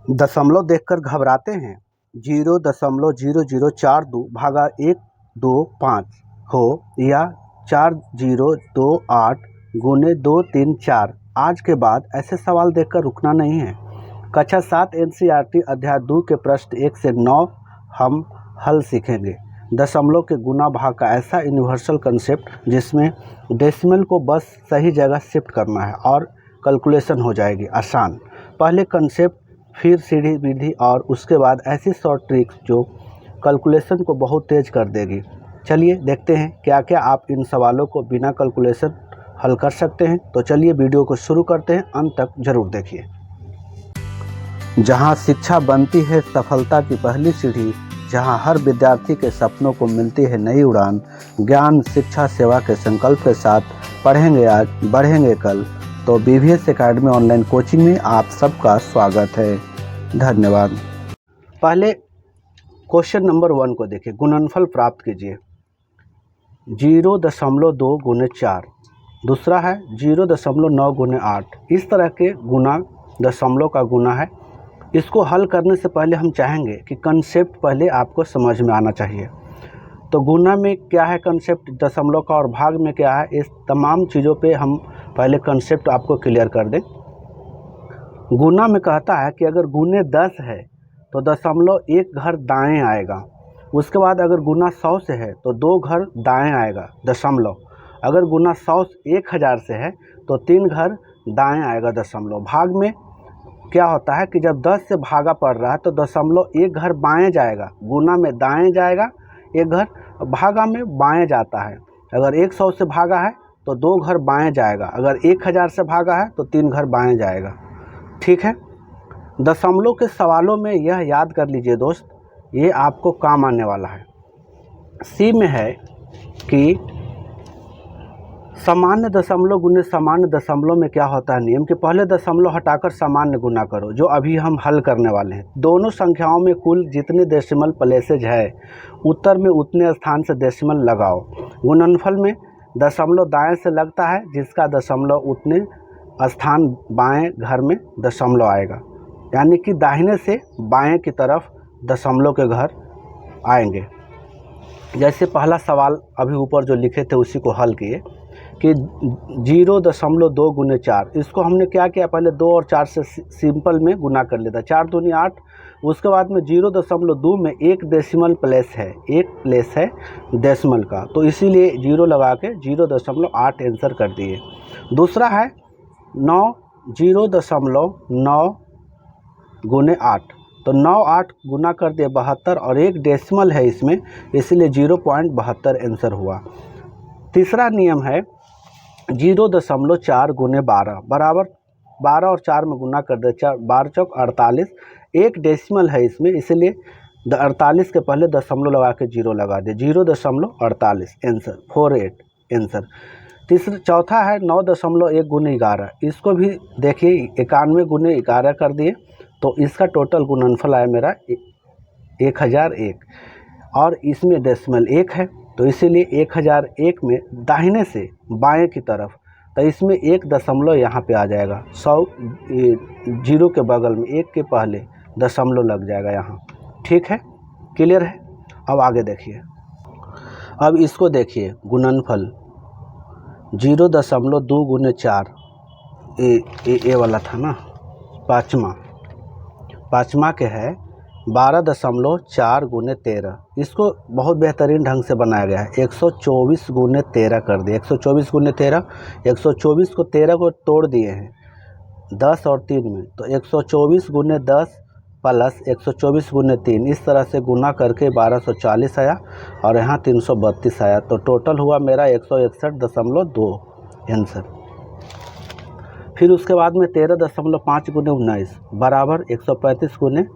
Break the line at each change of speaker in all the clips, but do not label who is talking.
दशमलव देखकर घबराते हैं? 0.0042 भागा 125 हो या 4028 गुने 234। आज के बाद ऐसे सवाल देखकर रुकना नहीं है। कक्षा 7 NCERT अध्याय 2 के प्रश्न 1 से 9 हम हल सीखेंगे। दशमलव के गुना भाग का ऐसा यूनिवर्सल कंसेप्ट जिसमें डेसिमल को बस सही जगह शिफ्ट करना है और कैलकुलेशन हो जाएगी आसान। पहले कंसेप्ट, फिर सीढ़ी विधि और उसके बाद ऐसी शॉर्ट ट्रिक्स जो कैलकुलेशन को बहुत तेज कर देगी। चलिए देखते हैं क्या क्या आप इन सवालों को बिना कैलकुलेशन हल कर सकते हैं। तो चलिए वीडियो को शुरू करते हैं, अंत तक जरूर देखिए। जहां शिक्षा बनती है सफलता की पहली सीढ़ी, जहां हर विद्यार्थी के सपनों को मिलती है नई उड़ान, ज्ञान शिक्षा सेवा के संकल्प के साथ पढ़ेंगे आज बढ़ेंगे कल। तो BVS एकेडमी ऑनलाइन कोचिंग में आप सबका स्वागत है। धन्यवाद। पहले क्वेश्चन नंबर 1 को देखिए। गुणनफल प्राप्त कीजिए। 0.2 गुने 4। दूसरा है 0.9 गुने 8। इस तरह के गुना दशमलव का गुना है। इसको हल करने से पहले हम चाहेंगे कि कंसेप्ट पहले आपको समझ में आना चाहिए। तो गुना में क्या है कंसेप्ट दशमलव का और भाग में क्या है, इस तमाम चीज़ों पे हम पहले कंसेप्ट आपको क्लियर कर दें। गुना में कहता है कि अगर गुने 10 है तो दशमलव एक घर दाएं आएगा। उसके बाद अगर गुना 100 से है तो 2 घर दाएं आएगा दशमलव। अगर गुना 100 1000 से है तो 3 घर दाएं आएगा दशमलव। भाग में क्या होता है कि जब 10 से भागा पड़ रहा है तो दशमलव एक घर बाएं जाएगा, गुना में दाएं जाएगा, एक घर भागा में बाएं जाता है। अगर 100 से भागा है तो 2 घर बाएं जाएगा, अगर 1000 से भागा है तो 3 घर बाएं जाएगा। ठीक है। दशमलव के सवालों में यह याद कर लीजिए दोस्त, ये आपको काम आने वाला है। सी में है कि सामान्य दशमलव गुने सामान्य दशमलव में क्या होता है नियम कि पहले दशमलव हटाकर सामान्य गुना करो, जो अभी हम हल करने वाले हैं। दोनों संख्याओं में कुल जितने डेसिमल प्लेसेज है उत्तर में उतने स्थान से डेसिमल लगाओ। गुणनफल में दशमलव दाएं से लगता है, जिसका दशमलव उतने स्थान बाएं घर में दशमलव आएगा, यानी कि दाहिने से बाएं की तरफ दशमलव के घर आएंगे। जैसे पहला सवाल अभी ऊपर जो लिखे थे उसी को हल किए कि 0.2 गुने 4। इसको हमने क्या किया, पहले 2 और 4 से सिंपल में गुना कर लेता, 4 दूनी 8। उसके बाद में 0.2 में एक डेसिमल प्लेस है, एक प्लेस है डेसिमल का, तो इसीलिए 0 लगा के 0.8 आंसर कर दिए। दूसरा है 0.9 गुने 8, तो 9 8 गुना कर दिए 72 और एक डेसिमल है इसमें, इसलिए 0.72 आंसर हुआ। तीसरा नियम है 0.4 गुने 12 बराबर 12 और 4 में गुना कर दे, 12 चौक 48। एक डेसिमल है इसमें, इसलिए 48 के पहले दशमलव लगा के 0 लगा दे, 0.48 आंसर, 48 आंसर। चौथा है 9.1 गुने 11। इसको भी देखिए 91 गुने 11 कर दिए, तो इसका टोटल गुणनफल आया मेरा 1001 और इसमें डेसिमल 1 है, तो इसीलिए 1001 में दाहिने से बाएं की तरफ, तो इसमें एक दशमलव यहाँ पे आ जाएगा। 100 जीरो के बगल में एक के पहले दशमलव लग जाएगा यहाँ। ठीक है, क्लियर है। अब आगे देखिए। अब इसको देखिए गुणनफल 0.2 गुने 4, ये वाला था ना, पाँचवा के है 12.4 गुने 13। इसको बहुत बेहतरीन ढंग से बनाया गया है। 124 गुने 13 कर दिए, 124 गुने 13, 124 को 13 को तोड़ दिए हैं 10 और 3 में, तो 124 गुने 10 प्लस 124 गुने 3, इस तरह से गुना करके 1240 आया और यहाँ 332 आया, तो टोटल हुआ मेरा 161.2 आंसर। फिर उसके बाद में 13.5 गुने 19 बराबर 135 गुने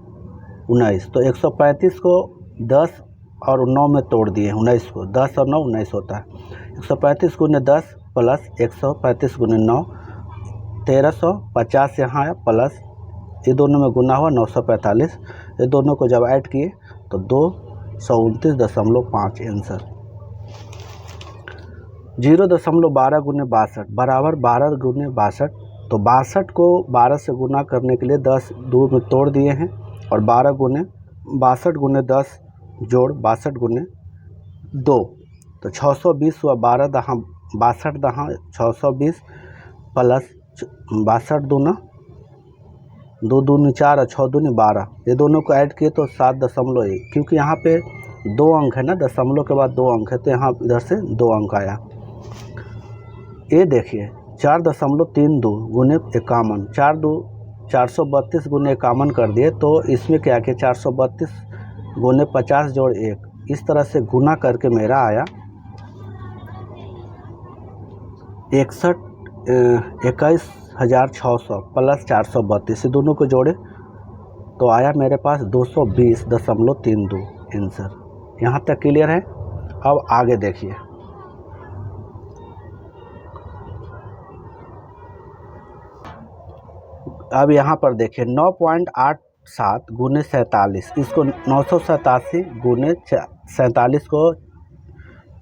19, तो 135 को 10 और 9 में तोड़ दिए, 19 को 10 और 9 19 होता है। 135 गुने 10 प्लस 135 गुने 9, 1350 यहाँ आया, प्लस ये दोनों में गुना हुआ 945, ये दोनों को जब ऐड किए तो 229.5 आंसर। 0.12 गुने 62 बराबर 12 गुने 62, तो 62 को 12 से गुना करने के लिए 10 2 में तोड़ दिए हैं और 12 गुने 62 गुने 10 जोड़ 62 गुने 2 तो 620 हुआ। 12 दहाँ 62 दहाँ 620 प्लस 62 दूना 2 दूनी 4 और 6 दूनी 12, ये दोनों को ऐड किए तो 7.1, क्योंकि यहाँ पे 2 अंक है ना, दशमलव के बाद 2 अंक है तो यहाँ इधर से 2 अंक आया। ये देखिए 4.32 गुने 51, 432 गुने 51 कर दिए तो इसमें क्या किया 432 गुने 50 जोड़ 1, इस तरह से गुना करके मेरा आया 21,600 प्लस 432, दोनों को जोड़े तो आया मेरे पास 220.32 आंसर। यहाँ तक क्लियर है। अब आगे देखिए, अब यहाँ पर देखिए 9.87 गुने 47, इसको 987 गुने 47 को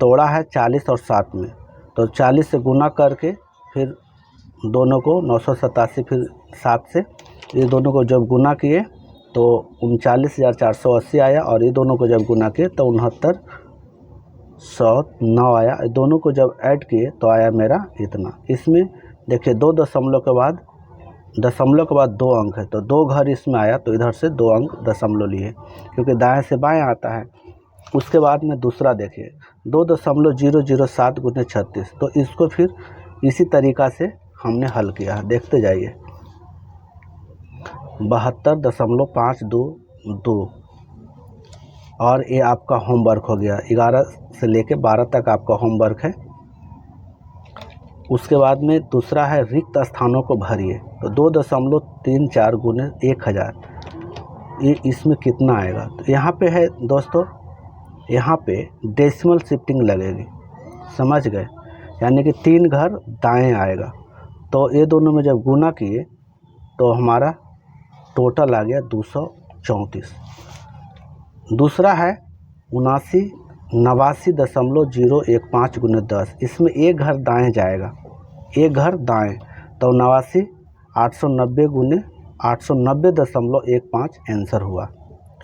तोड़ा है 40 और 7 में, तो 40 से गुना करके फिर दोनों को 987 फिर 7 से, ये दोनों को जब गुना किए तो 39,480 आया और ये दोनों को जब गुना किए तो 69,109 आया। दोनों को जब ऐड किए तो आया मेरा इतना। इसमें देखिए 2 दशमलव के बाद 2 अंक है तो 2 घर इसमें आया तो इधर से 2 अंक दशमलव लिए, क्योंकि दाएं से बाएं आता है। उसके बाद में दूसरा देखिए 2.007 गुने 36, तो इसको फिर इसी तरीक़ा से हमने हल किया, देखते जाइए। 72.522 और ये आपका होमवर्क हो गया, 11 से लेके 12 तक आपका होमवर्क है। उसके बाद में दूसरा है रिक्त स्थानों को भरिए, तो 2.34 गुने 1000, ये इसमें कितना आएगा। तो यहाँ पे है दोस्तों, यहाँ पे डेसिमल शिफ्टिंग लगेगी, समझ गए, यानी कि 3 घर दाएं आएगा। तो ये दोनों में जब गुना किए तो हमारा टोटल आ गया 234। दूसरा है 89.015 गुने 10, इसमें एक घर दाएं जाएगा, एक घर दाएं, तो 89,890 गुने 890.15 आंसर हुआ।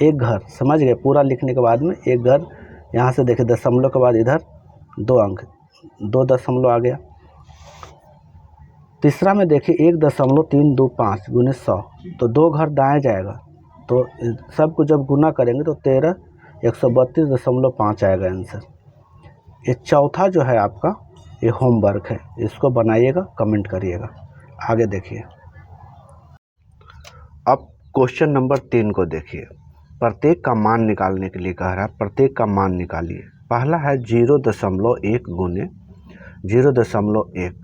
एक घर, समझ गए, पूरा लिखने के बाद में एक घर, यहाँ से देखिए दशमलव के बाद इधर 2 अंक, 2 दशमलव आ गया। तीसरा में देखिए 1.325 गुने 100, तो 2 घर दाएं जाएगा, तो सबको जब गुना करेंगे तो 13132.5 आएगा आंसर। ये चौथा जो है आपका ये होमवर्क है, इसको बनाइएगा, कमेंट करिएगा। आगे देखिए, अब क्वेश्चन नंबर 3 को देखिए। प्रत्येक का मान निकालने के लिए कह रहा है, प्रत्येक का मान निकालिए। पहला है 0.1 गुने 0.1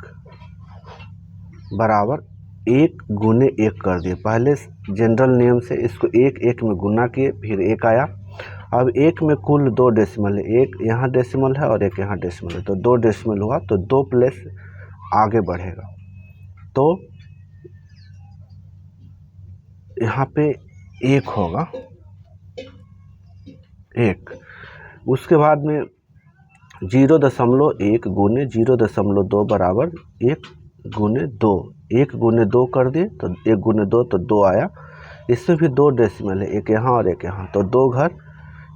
बराबर 1 गुने 1 कर दिए। पहले जनरल नियम से इसको 1 में गुना किए, फिर 1 आया। अब 1 में कुल 2 डेसिमल है, एक यहाँ डेसिमल है और एक यहाँ डेसिमल है, तो 2 डेसिमल हुआ, तो 2 प्लस आगे बढ़ेगा, तो यहाँ पे 1 होगा, 1। उसके बाद में 0.1 गुने 0.2 बराबर 1 गुने 2, 1 गुने 2 कर दिए, तो 1 गुने 2 तो 2 आया। इसमें भी 2 डेसिमल है, एक यहाँ और एक यहाँ, तो 2 घर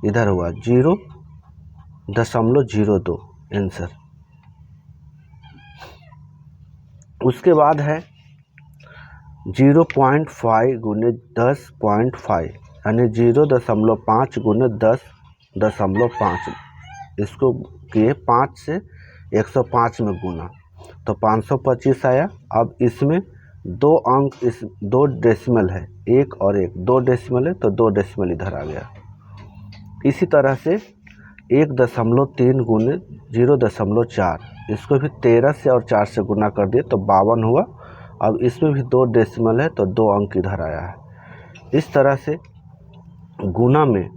इधर हुआ, 0.02 आंसर। उसके बाद है 0.5 गुने 10.5, यानी 0.5 गुने 10.5, इसको किए 5 से 105 में गुना, तो 525 आया। अब इसमें 2 अंक, इस 2 डेसिमल है, 1 और 1, 2 डेसिमल है, तो 2 डेसिमल इधर आ गया। इसी तरह से 1.3 गुने 0.4, इसको भी 13 से और 4 से गुना कर दिए तो 52 हुआ। अब इसमें भी 2 डेसिमल है, तो 2 अंक इधर आया है। इस तरह से गुना में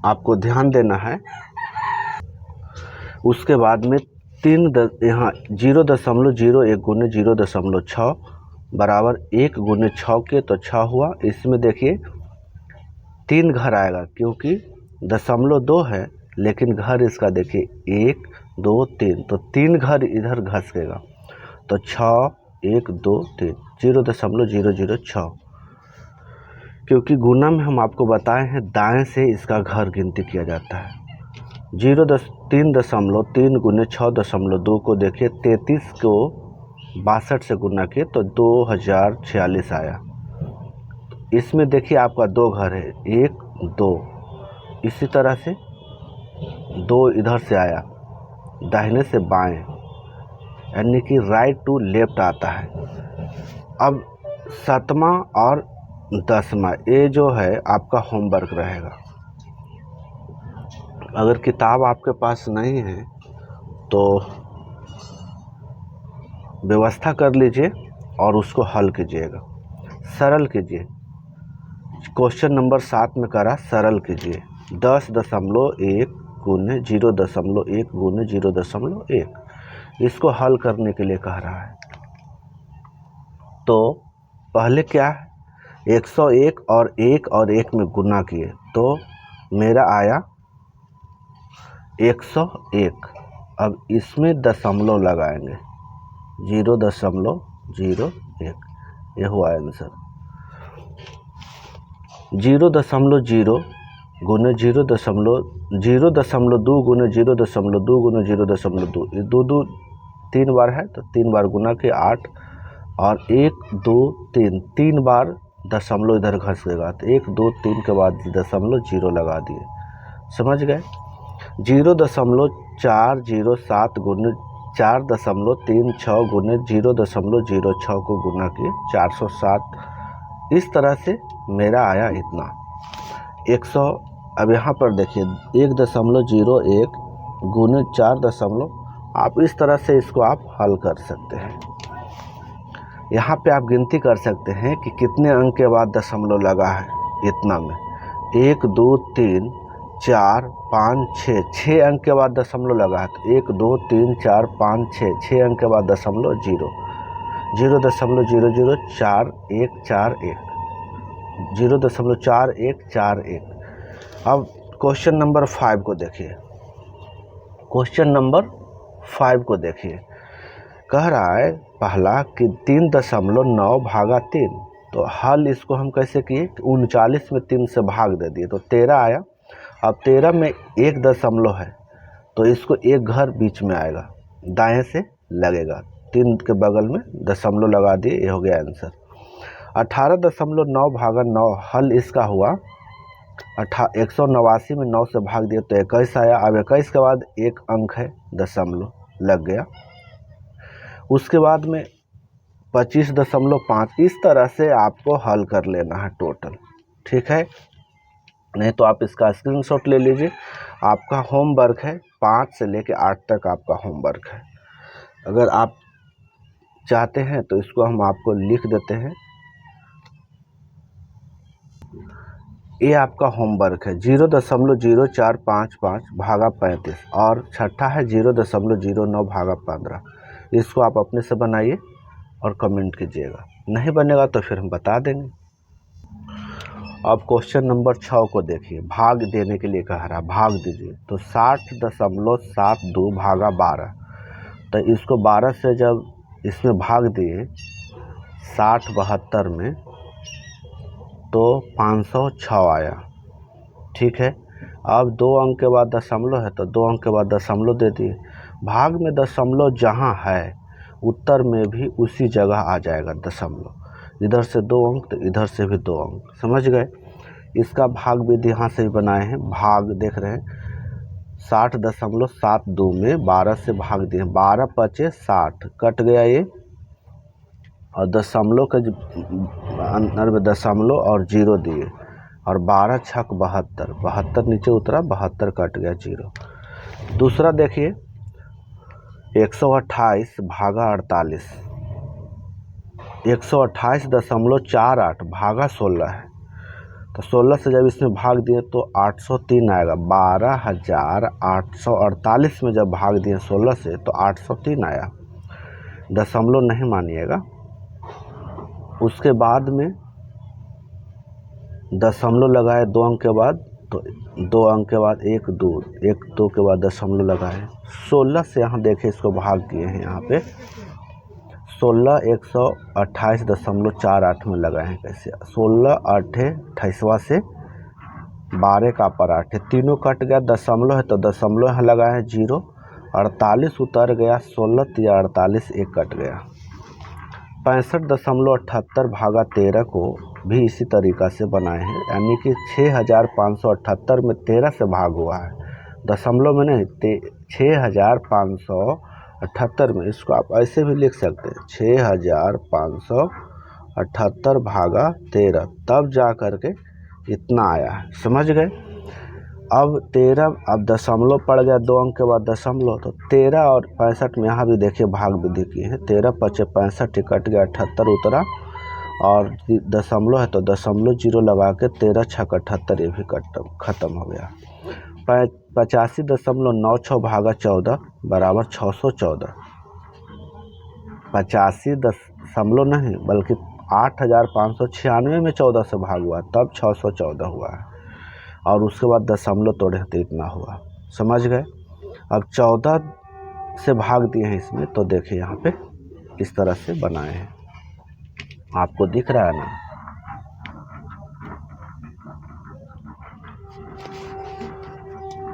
आपको ध्यान देना है। उसके बाद में 3 यहाँ 0.01 गुने 0.6 बराबर 1 गुने 6 के, तो 6 हुआ। इसमें देखिए 3 घर आएगा, क्योंकि 0.2 है, लेकिन घर इसका देखिए 1 2 3, तो 3 घर इधर घसकेगा, तो 6 1 2 3 0.006, क्योंकि गुना में हम आपको बताए हैं दाएं से इसका घर गिनती किया जाता है। 3.3 गुने 6.2 को देखिए, 33 को 62 से गुना किए तो 2046 आया। इसमें देखिए आपका 2 घर है, 1 2, इसी तरह से 2 इधर से आया, दाहिने से बाएं, यानी कि राइट टू लेफ्ट आता है। अब 7वां और 10वां, ये जो है आपका होमवर्क रहेगा। अगर किताब आपके पास नहीं है तो व्यवस्था कर लीजिए और उसको हल कीजिएगा, सरल कीजिए। क्वेश्चन नंबर 7 में करा, सरल कीजिए। 10.1 गुने 0.1 गुने 0.1, इसको हल करने के लिए कह रहा है। तो पहले क्या है, 101 और 1 में गुना किए तो मेरा आया 101। अब इसमें दशमलव लगाएंगे, 0.01, ये हुआ आंसर। 0.0 गुने 0.2 गुने 0.2 गुने 0.2, ये 2 3 बार है तो 3 बार गुना के 8, और 1 2 3 3 बार दशमलव इधर घसेगा तो 1 2 3 के बाद 0.0 लगा दिए, समझ गए। 0.407 गुने 4.36 गुने 0.06 को गुना किए 407, इस तरह से मेरा आया इतना 100। अब यहाँ पर देखिए 1.01 गुने 4, आप इस तरह से इसको आप हल कर सकते हैं। यहाँ पे आप गिनती कर सकते हैं कि कितने अंक के बाद दशमलव लगा है इतना में, 1 2 3 4 5 6, 6 अंक के बाद दशमलव लगा है तो 1 2 3 4 5 6, 6 अंक के बाद दशमलव 0.0044141, 0.4141। अब क्वेश्चन नंबर 5 को देखिए। क्वेश्चन नंबर 5 को देखिए, कह रहा है पहला कि 3.9 भागा 3, तो हल इसको हम कैसे किए, 39 में 3 से भाग दे दिए तो 13 आया। अब 13 में 1 दशमलव है तो इसको एक घर बीच में आएगा, दाएं से लगेगा, 3 के बगल में दशमलव लगा दिए, ये हो गया आंसर। 18.9 भागा 9, हल इसका हुआ 189 में 9 से भाग दिया तो 21 आया। अब 21 के बाद एक अंक है, दशमलव लग गया। उसके बाद में 25.5, इस तरह से आपको हल कर लेना है टोटल, ठीक है। नहीं तो आप इसका स्क्रीनशॉट ले लीजिए। आपका होमवर्क है 5 से लेकर 8 तक आपका होमवर्क है। अगर आप चाहते हैं तो इसको हम आपको लिख देते हैं, ये आपका होमवर्क है 0.0455 भागा 35, और छठा है 0.09 भागा 15। इसको आप अपने से बनाइए और कमेंट कीजिएगा, नहीं बनेगा तो फिर हम बता देंगे। अब क्वेश्चन नंबर 6 को देखिए, भाग देने के लिए कह रहा है, भाग दीजिए। तो 60.72 भागा 12, तो इसको 12 से जब इसमें भाग दिए 60 72 में तो 506 आया, ठीक है। अब 2 अंक के बाद दशमलव है तो 2 अंक के बाद दशमलव दे दिए। भाग में दशमलव जहाँ है उत्तर में भी उसी जगह आ जाएगा दशमलव, इधर से 2 अंक तो इधर से भी 2 अंक, समझ गए। इसका भाग विधि यहाँ से भी बनाए हैं। भाग देख रहे हैं 60.72 में 12 से भाग दिए, 12 पचे 60, कट गया ये, और दशमलव के अंदर में दशमलव और 0 दिए, और 12 छक 72, 72 नीचे उतरा, 72 कट गया 0। दूसरा देखिए 128 भागा 48, 128.48 भागा 16 है, तो 16 से जब इसमें भाग दिए तो 803 आएगा। 12,848 में जब भाग दिए 16 से तो 803 आया, दशमलव नहीं मानिएगा। उसके बाद में दशमलव लगाए 2 अंक के बाद, तो 2 अंक के बाद 1 2 के बाद दशमलव लगाए। 16 से यहाँ देखें इसको भाग किए हैं, यहाँ पे 16 128.48 में लगाए हैं। कैसे 16 8 28वां से 12 का पर 8 तीनों कट गया, दशमलव है तो दशमलव यहाँ लगाए हैं 0, 48 उतर गया 16 या 48 एक कट गया। 65.78 भागा 13 को भी इसी तरीक़ा से बनाए हैं, यानी कि 6578 में 13 से भाग हुआ है, दशमलव में नहीं, 6578 में। इसको आप ऐसे भी लिख सकते हैं 6578 भागा 13, तब जा कर के इतना आया है। समझ गए। अब 13, अब दशमलव पड़ गया 2 अंक के बाद दशमलव, तो 13 और 65 में यहाँ भी देखिए भाग विधि की है, 13 5 65 कट गया, 78 उतरा, और दशमलव है तो दशमलव 0 लगा के 13 6 78 ये भी खत्म हो गया। 85.96 भागा 14 बराबर 614। 85 दशमलव नहीं बल्कि 8596 में 14 से भाग हुआ तब 614 हुआ है, और उसके बाद दशमलव तोड़े तो इतना हुआ। समझ गए। अब 14 से भाग दिए हैं इसमें, तो देखिए यहाँ पे इस तरह से बनाए हैं, आपको दिख रहा है ना।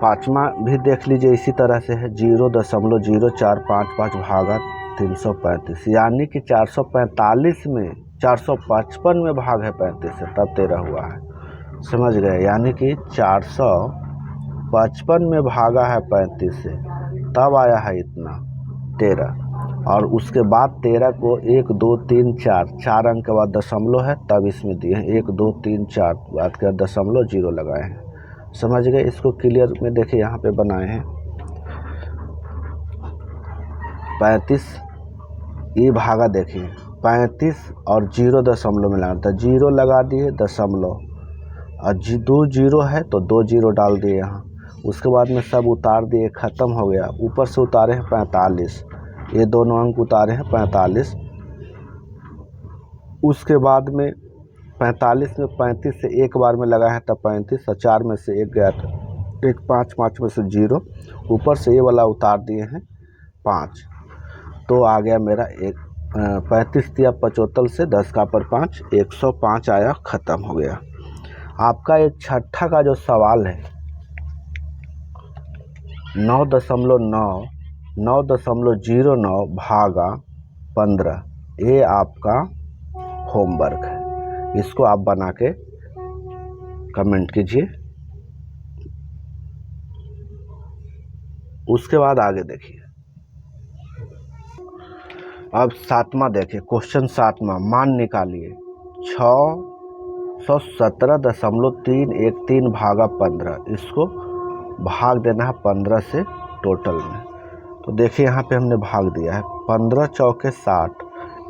पाँचवा भी देख लीजिए इसी तरह से है, 0.0455 भागा 335, यानी कि 445 में 455 में भाग है 35 से, तब 13 हुआ है। समझ गए। यानी कि 455 में भागा है 35 से, तब आया है इतना 13, और उसके बाद 13 को 1 2 3 4 अंक के बाद दशमलव है, तब इसमें दिए हैं 1 2 3 4 बाद के दशमलव 0 लगाए हैं। समझ गए। इसको क्लियर में देखिए यहाँ पे बनाए हैं 35, ये भागा देखिए 35 और 0 दशमलव में लगाता, 0 लगा दिए दशमलव, और 2 0 है तो 2 0 डाल दिए यहाँ, उसके बाद में सब उतार दिए, ख़त्म हो गया। ऊपर से उतारे हैं 45, ये दोनों अंक उतारे हैं 45, उसके बाद में 45 में 35 से एक बार में लगा है तब 35, और 4 में से एक गया था 1 5 5 में से 0, ऊपर से ये वाला उतार दिए हैं 5, तो आ गया मेरा 35 दिया 75 से 10 का पर 5 105 आया, ख़त्म हो गया। आपका एक छठा का जो सवाल है 9.09 भागा 15, ये आपका होमवर्क है, इसको आप बना के कमेंट कीजिए। उसके बाद आगे देखिए। अब 7वां देखिए, क्वेश्चन 7वां, मान निकालिए 617.313 भागा 15, इसको भाग देना है 15 से टोटल में। तो देखिए यहाँ पे हमने भाग दिया है 15 चौके 60,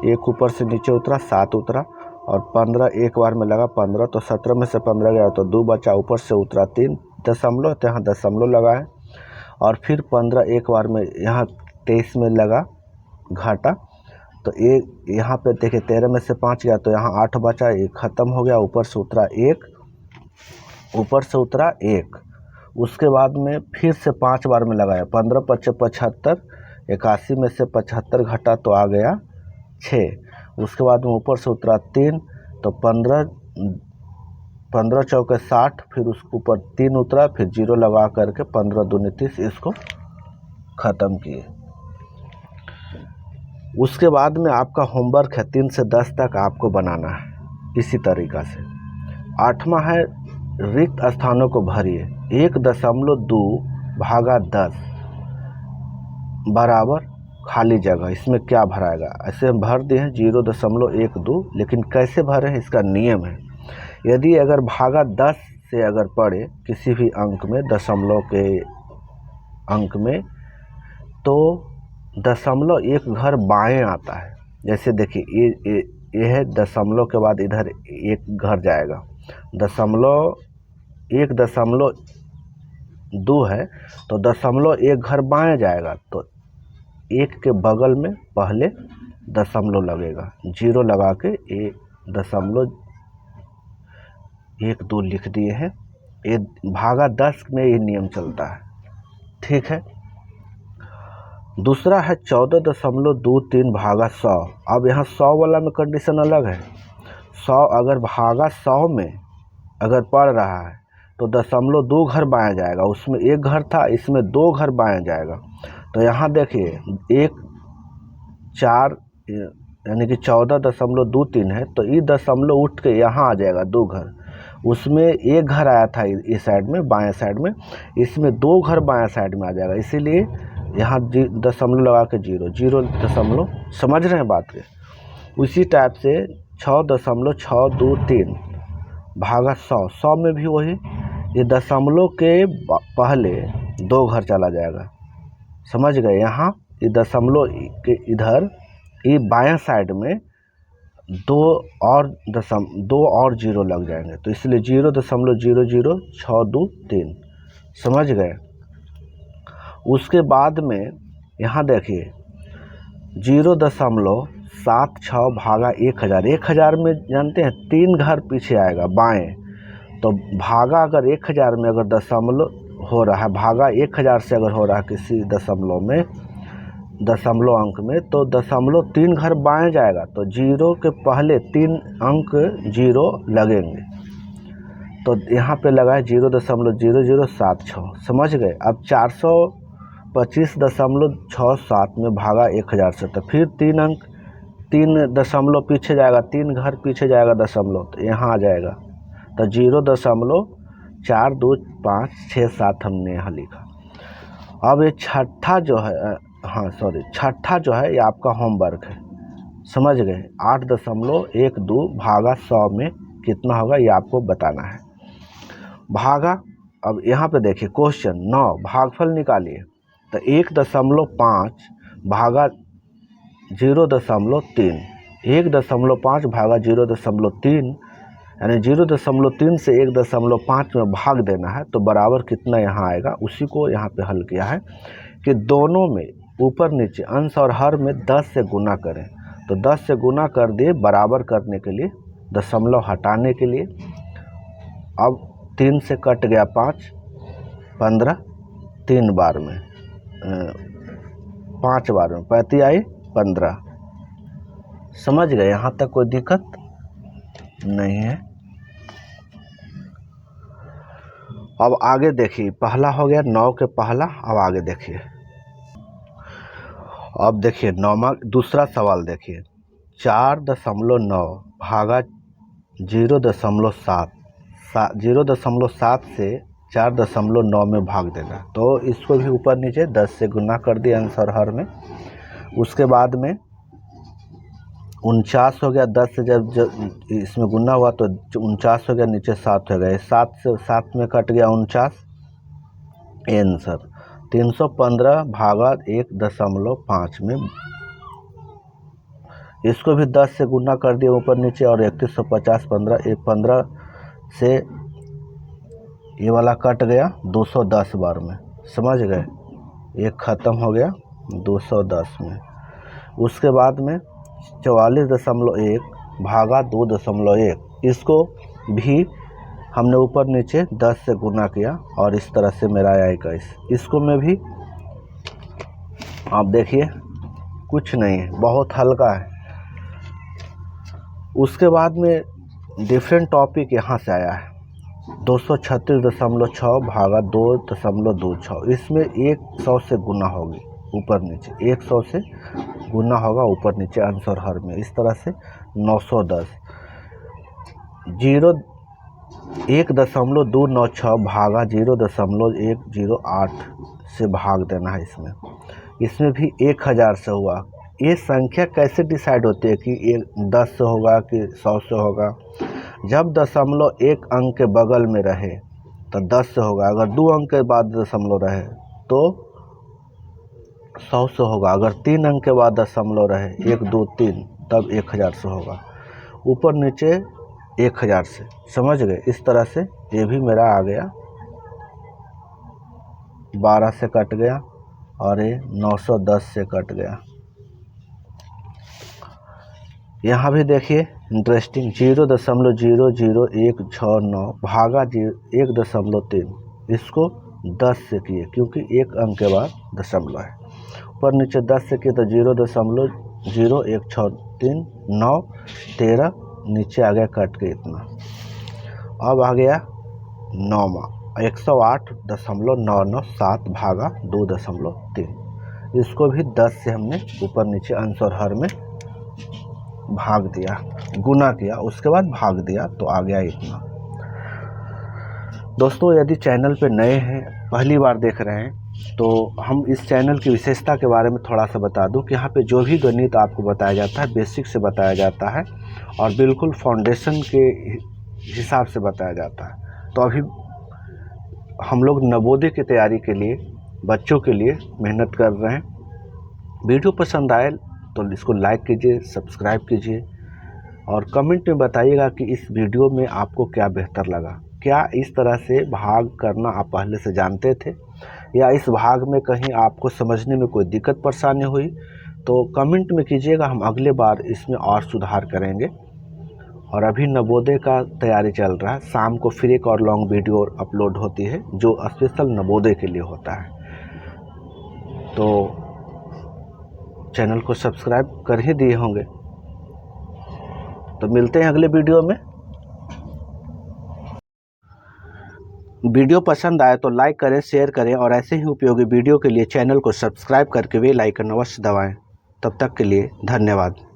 एक ऊपर से नीचे उतरा 7 उतरा, और 15 एक बार में लगा 15, तो 17 में से 15 गया तो 2 बचा, ऊपर से उतरा 3 दशमलव, तो यहाँ दशमलव लगा है, और फिर 15 एक बार में यहाँ 23 में लगा घाटा, तो एक यहाँ पे देखिए 13 में से 5 गया तो यहाँ 8 बचा, ये ख़त्म हो गया, ऊपर से उतरा 1, उसके बाद में फिर से 5 बार में लगाया 15 5 75, 81 में से 75 घटा तो आ गया 6, उसके बाद में ऊपर से उतरा 3, तो 15 चौके 60, फिर उसके ऊपर 3 उतरा, फिर 0 लगा करके 15 दूनी 30, इसको ख़त्म किए। उसके बाद में आपका होमवर्क है 3 से 10 तक आपको बनाना है इसी तरीक़ा से। 8वां है रिक्त स्थानों को भरिए, 1.2 भागा 10 बराबर खाली जगह, इसमें क्या भराएगा, ऐसे हम भर दिए हैं 0.12, लेकिन कैसे भरे हैं इसका नियम है। यदि अगर भागा 10 से अगर पड़े किसी भी अंक में, दशमलव के अंक में, तो दशमलव एक घर बाएं आता है। जैसे देखिए ये है दशमलव के बाद इधर एक घर जाएगा, 1.2 है तो 1 घर बाएं जाएगा, तो 1 के बगल में पहले दशमलव लगेगा, 0 लगा के 1.12 लिख दिए हैं। भागा 10 में ये नियम चलता है, ठीक है। दूसरा है 14.23 भागा 100। अब यहाँ 100 वाला में कंडीशन अलग है। 100 अगर भागा 100 में अगर पड़ रहा है तो 0.2 घर बायां जाएगा। उसमें 1 घर था, इसमें 2 घर बायां जाएगा। तो यहाँ देखिए 4 यानी कि 14.23 है, तो ये दशमलव उठ के यहाँ आ जाएगा 2 घर। उसमें 1 घर आया था इस साइड में, बाएं साइड में, इसमें 2 घर बाएं साइड में आ जाएगा। इसीलिए यहाँ दशमलव लगा के 0 दशमलव, समझ रहे हैं बात के। उसी टाइप से 6.623 भागा 100 में भी वही, ये दशमलव के पहले 2 घर चला जाएगा, समझ गए। यहाँ ये दशमलव के इधर ये बायां साइड में 2 और 0 लग जाएंगे, तो इसलिए 0.00623, समझ गए। उसके बाद में यहाँ देखिए 0.76 भागा 1000। 1000 में जानते हैं 3 घर पीछे आएगा बाएं, तो भागा अगर 1000 में अगर दशमलव हो रहा है, भागा 1000 से अगर हो रहा है किसी दशमलव में, दशमलव अंक में, तो दशमलव 3 घर बाएं जाएगा, तो 0 के पहले 3 अंक 0 लगेंगे। तो यहाँ पे लगा है 0.0076, समझ गए। अब 425.67 में भागा 1000 से, तो फिर 3 अंक 3 दशमलव पीछे जाएगा, 3 घर पीछे जाएगा दशमलव, तो यहाँ आ जाएगा। तो 0.4257 हमने यहाँ लिखा। अब ये छठा जो है, छठा जो है ये आपका होमवर्क है, समझ गए। 8.12 भागा 100 में कितना होगा ये आपको बताना है। भागा, अब यहाँ पे देखिए क्वेश्चन 9 भागफल निकालिए। तो 1.5 भागा 0.3, 1.5 भागा 0.3 यानी 0.3 से 1.5 में भाग देना है, तो बराबर कितना यहाँ आएगा, उसी को यहाँ पे हल किया है कि दोनों में ऊपर नीचे अंश और हर में 10 से गुना करें। तो 10 से गुना कर दिए बराबर करने के लिए, दशमलव हटाने के लिए। अब 3 से कट गया 5, 15, 3 बार में 5 बार में 35 आई 15, समझ गए। यहाँ तक कोई दिक्कत नहीं है। अब आगे देखिए, पहला हो गया 9 के पहला। अब आगे देखिए, अब देखिए 9वां दूसरा सवाल देखिए। 4.9 भागा 0.7, 0.7 से 4.9 में भाग देना, तो इसको भी ऊपर नीचे 10 से गुना कर दिया अंश और हर में। उसके बाद में 49 हो गया, 10 से जब इसमें गुना हुआ तो 49 हो गया, नीचे 7 हो गया, 7 से 7 में कट गया 49, आंसर 315 भागा 1.5 में। इसको भी 10 से गुना कर दिया ऊपर नीचे, और 3150 15 से ये वाला कट गया 210 बार में, समझ गए। एक ख़त्म हो गया 210 में। उसके बाद में 44.1 भागा 2.1, इसको भी हमने ऊपर नीचे 10 से गुना किया, और इस तरह से मेरा आया 21। इसको में भी आप देखिए कुछ नहीं है, बहुत हल्का है। उसके बाद में डिफरेंट टॉपिक यहाँ से आया है। 236.6 भागा 2.26, इसमें 100 से गुना होगी ऊपर नीचे, 100 से गुना होगा ऊपर नीचे अंश और हर में। इस तरह से 910, 1.296 भागा 0.108 से भाग देना है इसमें भी 1000 से हुआ। ये संख्या कैसे डिसाइड होती है कि ये 10 से होगा कि 100 से होगा। जब दशमलव 1 अंक के बगल में रहे तो 10 से होगा, अगर 2 अंक के बाद दशमलव रहे तो 100 से होगा, अगर 3 अंक के बाद दशमलव रहे 1 2 3 तब 1000 से होगा, ऊपर नीचे 1000 से, समझ गए। इस तरह से ये भी मेरा आ गया, 12 से कट गया, और ये 910 से कट गया। यहाँ भी देखिए इंटरेस्टिंग, 0.00169 भागा 1.3, इसको 10 से किए क्योंकि 1 अंक के बाद दशमलव है। ऊपर नीचे 10 से किए तो 0.01639 नीचे आ गया कट के इतना। अब आ गया 9वां 108.997 भागा 2.3। इसको भी 10 से हमने ऊपर नीचे अंश और हर में भाग दिया, गुना किया, उसके बाद भाग दिया तो आ गया इतना। दोस्तों यदि चैनल पे नए हैं, पहली बार देख रहे हैं, तो हम इस चैनल की विशेषता के बारे में थोड़ा सा बता दूं कि यहाँ पे जो भी गणित आपको बताया जाता है बेसिक से बताया जाता है और बिल्कुल फाउंडेशन के हिसाब से बताया जाता है। तो अभी हम लोग नवोदय की तैयारी के लिए बच्चों के लिए मेहनत कर रहे हैं। वीडियो पसंद आए तो इसको लाइक कीजिए, सब्सक्राइब कीजिए और कमेंट में बताइएगा कि इस वीडियो में आपको क्या बेहतर लगा। क्या इस तरह से भाग करना आप पहले से जानते थे या इस भाग में कहीं आपको समझने में कोई दिक्कत परेशानी हुई, तो कमेंट में कीजिएगा, हम अगले बार इसमें और सुधार करेंगे। और अभी नवोदय का तैयारी चल रहा है, शाम को फिर एक और लॉन्ग वीडियो अपलोड होती है जो स्पेशल नवोदय के लिए होता है। तो चैनल को सब्सक्राइब कर ही दिए होंगे। तो मिलते हैं अगले वीडियो में। वीडियो पसंद आए तो लाइक करें, शेयर करें और ऐसे ही उपयोगी वीडियो के लिए चैनल को सब्सक्राइब करके बेल आइकन अवश्य दबाएं। तब तक के लिए धन्यवाद।